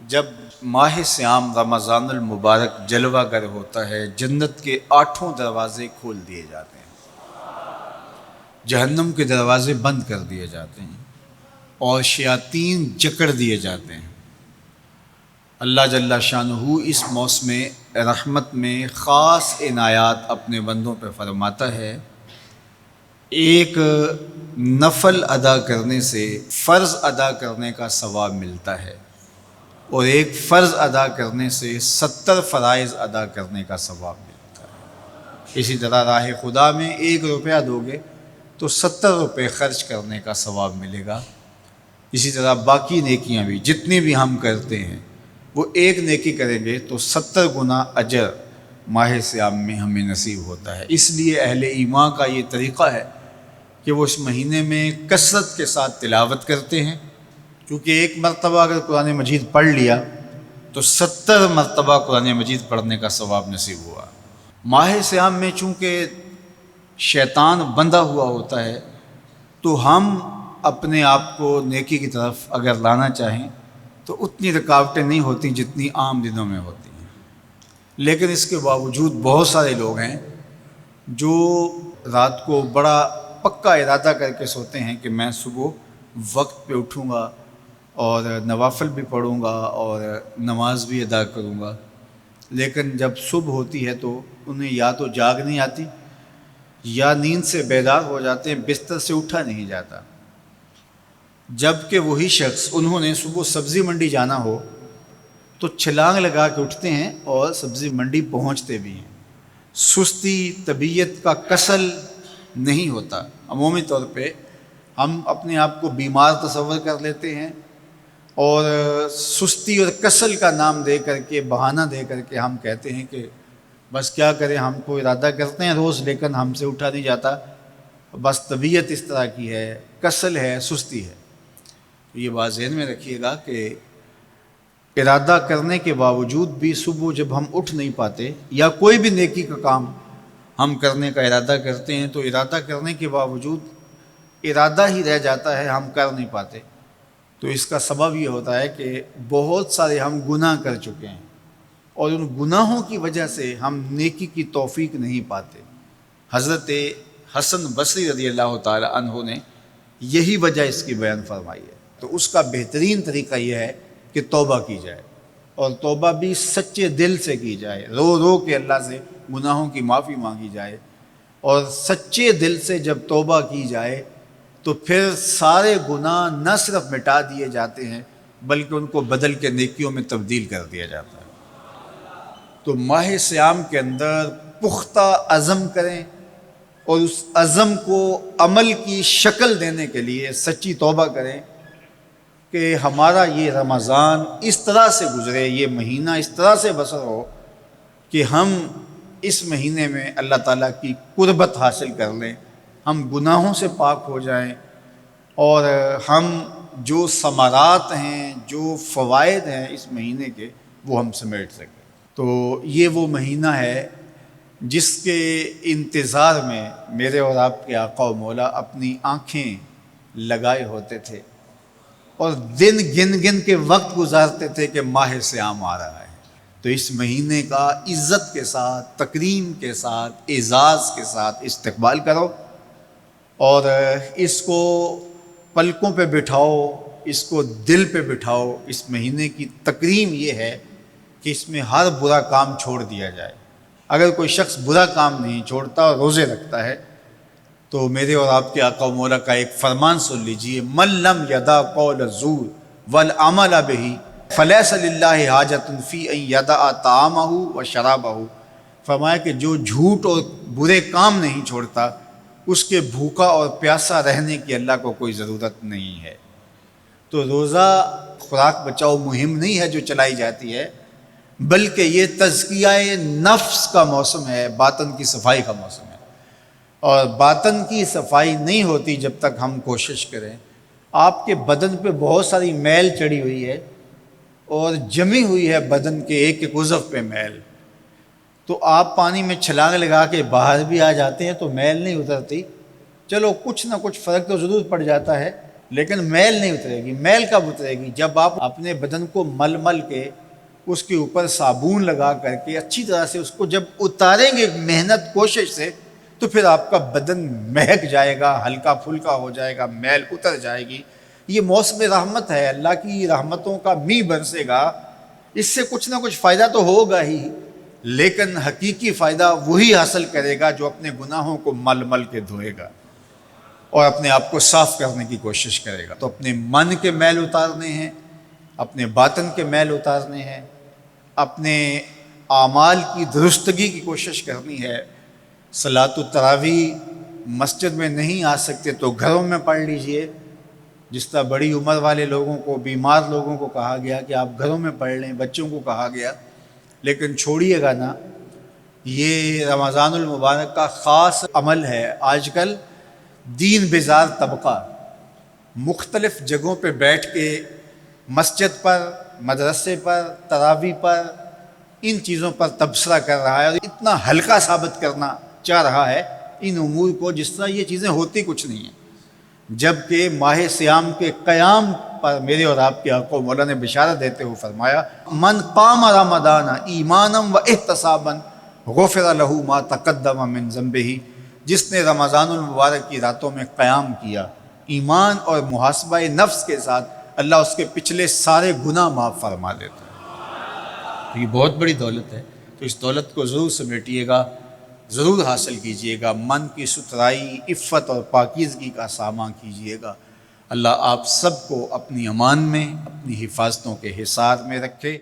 جب ماہ صیام رمضان المبارک جلوہ گر ہوتا ہے، جنت کے 8 دروازے کھول دیے جاتے ہیں، جہنم کے دروازے بند کر دیے جاتے ہیں اور شیاطین جکڑ دیے جاتے ہیں۔ اللہ جل شانہ اس موسم رحمت میں خاص عنایات اپنے بندوں پہ فرماتا ہے۔ ایک نفل ادا کرنے سے فرض ادا کرنے کا ثواب ملتا ہے اور ایک فرض ادا کرنے سے 70 فرائض ادا کرنے کا ثواب ملتا ہے۔ اسی طرح راہ خدا میں 1 روپیہ دو گے تو 70 روپے خرچ کرنے کا ثواب ملے گا۔ اسی طرح باقی نیکیاں بھی جتنی بھی ہم کرتے ہیں، وہ ایک نیکی کریں گے تو 70 گنا اجر ماہ صیام میں ہمیں نصیب ہوتا ہے۔ اس لیے اہل ایمان کا یہ طریقہ ہے کہ وہ اس مہینے میں کثرت کے ساتھ تلاوت کرتے ہیں، کیونکہ ایک مرتبہ اگر قرآن مجید پڑھ لیا تو 70 مرتبہ قرآن مجید پڑھنے کا ثواب نصیب ہوا۔ ماہ صیام میں چونکہ شیطان بندھا ہوا ہوتا ہے، تو ہم اپنے آپ کو نیکی کی طرف اگر لانا چاہیں تو اتنی رکاوٹیں نہیں ہوتی جتنی عام دنوں میں ہوتی ہیں، لیکن اس کے باوجود بہت سارے لوگ ہیں جو رات کو بڑا پکا ارادہ کر کے سوتے ہیں کہ میں صبح وقت پہ اٹھوں گا اور نوافل بھی پڑھوں گا اور نماز بھی ادا کروں گا، لیکن جب صبح ہوتی ہے تو انہیں یا تو جاگ نہیں آتی یا نیند سے بیدار ہو جاتے ہیں، بستر سے اٹھا نہیں جاتا۔ جب کہ وہی شخص انہوں نے صبح سبزی منڈی جانا ہو تو چھلانگ لگا کے اٹھتے ہیں اور سبزی منڈی پہنچتے بھی ہیں۔ سستی طبیعت کا کسل نہیں ہوتا۔ عمومی طور پہ ہم اپنے آپ کو بیمار تصور کر لیتے ہیں اور سستی اور کسل کا نام دے کر کے، بہانہ دے کر کے ہم کہتے ہیں کہ بس کیا کریں، ہم کو ارادہ کرتے ہیں روز لیکن ہم سے اٹھا نہیں جاتا، بس طبیعت اس طرح کی ہے، کسل ہے، سستی ہے۔ یہ بات ذہن میں رکھیے گا کہ ارادہ کرنے کے باوجود بھی صبح جب ہم اٹھ نہیں پاتے یا کوئی بھی نیکی کا کام ہم کرنے کا ارادہ کرتے ہیں تو ارادہ کرنے کے باوجود ارادہ ہی رہ جاتا ہے، ہم کر نہیں پاتے، تو اس کا سبب یہ ہوتا ہے کہ بہت سارے ہم گناہ کر چکے ہیں اور ان گناہوں کی وجہ سے ہم نیکی کی توفیق نہیں پاتے۔ حضرت حسن بصری رضی اللہ تعالی عنہ نے یہی وجہ اس کی بیان فرمائی ہے۔ تو اس کا بہترین طریقہ یہ ہے کہ توبہ کی جائے، اور توبہ بھی سچے دل سے کی جائے، رو رو کے اللہ سے گناہوں کی معافی مانگی جائے، اور سچے دل سے جب توبہ کی جائے تو پھر سارے گناہ نہ صرف مٹا دیے جاتے ہیں بلکہ ان کو بدل کے نیکیوں میں تبدیل کر دیا جاتا ہے۔ تو ماہ صیام کے اندر پختہ عزم کریں اور اس عزم کو عمل کی شکل دینے کے لیے سچی توبہ کریں کہ ہمارا یہ رمضان اس طرح سے گزرے، یہ مہینہ اس طرح سے بسر ہو کہ ہم اس مہینے میں اللہ تعالیٰ کی قربت حاصل کر لیں، ہم گناہوں سے پاک ہو جائیں اور ہم جو ثمرات ہیں، جو فوائد ہیں اس مہینے کے، وہ ہم سمیٹ سکیں۔ تو یہ وہ مہینہ ہے جس کے انتظار میں میرے اور آپ کے آقا و مولا اپنی آنکھیں لگائے ہوتے تھے اور دن گن گن کے وقت گزارتے تھے کہ ماہ صیام آ رہا ہے۔ تو اس مہینے کا عزت کے ساتھ، تکریم کے ساتھ، اعزاز کے ساتھ استقبال کرو اور اس کو پلکوں پہ بٹھاؤ، اس کو دل پہ بٹھاؤ۔ اس مہینے کی تکریم یہ ہے کہ اس میں ہر برا کام چھوڑ دیا جائے۔ اگر کوئی شخص برا کام نہیں چھوڑتا اور روزے رکھتا ہے تو میرے اور آپ کے آقا و مولا کا ایک فرمان سن لیجئے، من لم یدع قول الزور والعمل بہ فلیس للہ حاجۃ فی ان یدع طعامہ و شرابہ۔ فرمایا کہ جو جھوٹ اور برے کام نہیں چھوڑتا، اس کے بھوکا اور پیاسا رہنے کی اللہ کو کوئی ضرورت نہیں ہے۔ تو روزہ خوراک بچاؤ مہم نہیں ہے جو چلائی جاتی ہے، بلکہ یہ تزکیہ نفس کا موسم ہے، باطن کی صفائی کا موسم ہے، اور باطن کی صفائی نہیں ہوتی جب تک ہم کوشش کریں۔ آپ کے بدن پہ بہت ساری میل چڑھی ہوئی ہے اور جمی ہوئی ہے بدن کے ایک ایک عضو پہ میل، تو آپ پانی میں چھلانگ لگا کے باہر بھی آ جاتے ہیں تو میل نہیں اترتی، چلو کچھ نہ کچھ فرق تو ضرور پڑ جاتا ہے، لیکن میل نہیں اترے گی۔ میل کب اترے گی؟ جب آپ اپنے بدن کو مل مل کے اس کے اوپر صابون لگا کر کے اچھی طرح سے اس کو جب اتاریں گے محنت کوشش سے، تو پھر آپ کا بدن مہک جائے گا، ہلکا پھلکا ہو جائے گا، میل اتر جائے گی۔ یہ موسم رحمت ہے، اللہ کی رحمتوں کا می برسے گا، اس سے کچھ نہ کچھ فائدہ تو ہوگا ہی، لیکن حقیقی فائدہ وہی حاصل کرے گا جو اپنے گناہوں کو مل مل کے دھوئے گا اور اپنے آپ کو صاف کرنے کی کوشش کرے گا۔ تو اپنے من کے میل اتارنے ہیں، اپنے باطن کے میل اتارنے ہیں، اپنے اعمال کی درستگی کی کوشش کرنی ہے۔ صلاۃ التراویح مسجد میں نہیں آ سکتے تو گھروں میں پڑھ لیجئے، جس طرح بڑی عمر والے لوگوں کو، بیمار لوگوں کو کہا گیا کہ آپ گھروں میں پڑھ لیں، بچوں کو کہا گیا، لیکن چھوڑیے گا نا، یہ رمضان المبارک کا خاص عمل ہے۔ آج کل دین بیزار طبقہ مختلف جگہوں پہ بیٹھ کے مسجد پر، مدرسے پر، تراویح پر، ان چیزوں پر تبصرہ کر رہا ہے اور اتنا ہلکا ثابت کرنا چاہ رہا ہے ان امور کو، جس طرح یہ چیزیں ہوتی کچھ نہیں ہیں، جبکہ ماہ صیام کے قیام پر میرے اور آپ کے آقا مولا نے بشارت دیتے ہوئے فرمایا، من قام رمضان ایمانا و احتسابا غفر لہ ما تقدم من ذنبہ، جس نے رمضان المبارک کی راتوں میں قیام کیا ایمان اور محاسبہ نفس کے ساتھ، اللہ اس کے پچھلے سارے گناہ معاف فرما دیتا ہے۔ یہ بہت بڑی دولت ہے، تو اس دولت کو ضرور سمیٹیے گا، ضرور حاصل کیجئے گا، من کی ستھرائی، عفت اور پاکیزگی کا ساماں کیجئے گا۔ اللہ آپ سب کو اپنی امان میں، اپنی حفاظتوں کے حصار میں رکھے۔